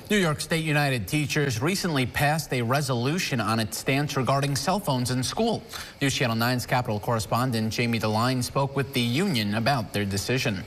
New York State United Teachers recently passed a resolution on its stance regarding cell phones in school. News Channel 9's Capitol correspondent Jamie DeLine spoke with the union about their decision.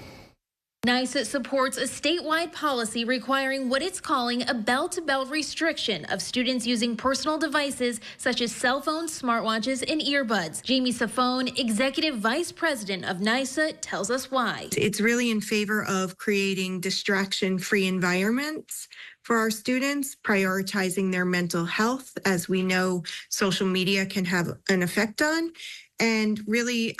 NYSUT supports a statewide policy requiring what it's calling a bell-to-bell restriction of students using personal devices such as cell phones, smartwatches, and earbuds. Jamie Safone, Executive Vice President of NYSUT, tells us why. It's really in favor of creating distraction-free environments for our students, prioritizing their mental health, as we know social media can have an effect on, and really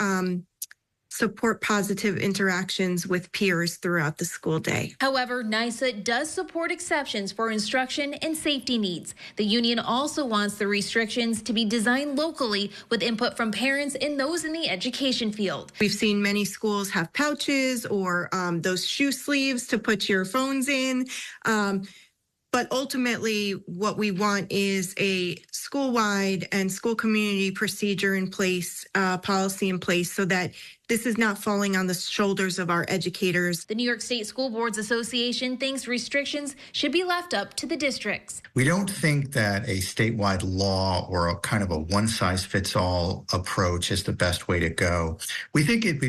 support positive interactions with peers throughout the school day. However, NYSUT does support exceptions for instruction and safety needs. The union also wants the restrictions to be designed locally with input from parents and those in the education field. We've seen many schools have pouches or those shoe sleeves to put your phones in. But ultimately, what we want is a school-wide and school community procedure in place, policy in place, so that this is not falling on the shoulders of our educators. The New York State School Boards Association thinks restrictions should be left up to the districts. We don't think that a statewide law or a kind of a one-size-fits-all approach is the best way to go. We think it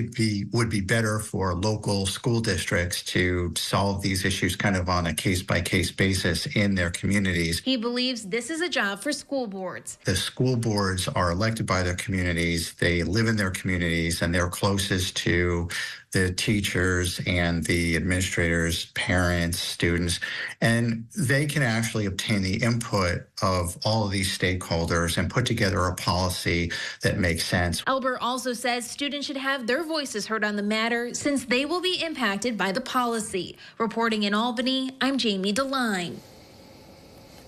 would be better for local school districts to solve these issues kind of on a case-by-case basis in their communities. He believes this is a job for school boards. The school boards are elected by their communities. They live in their communities, and they're closest to the teachers and the administrators, parents, students, and they can actually obtain the input of all of these stakeholders and put together a policy that makes sense. Albert also says students should have their voices heard on the matter since they will be impacted by the policy. Reporting in Albany, I'm Jamie DeLine.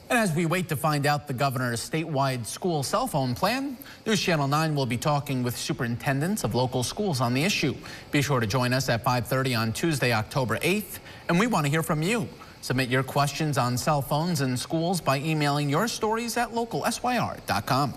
And as we wait to find out the governor's statewide school cell phone plan, News Channel 9 will be talking with superintendents of local schools on the issue. Be sure to join us at 5:30 on Tuesday, October 8th. And we want to hear from you. Submit your questions on cell phones in schools by emailing your stories at localsyr.com.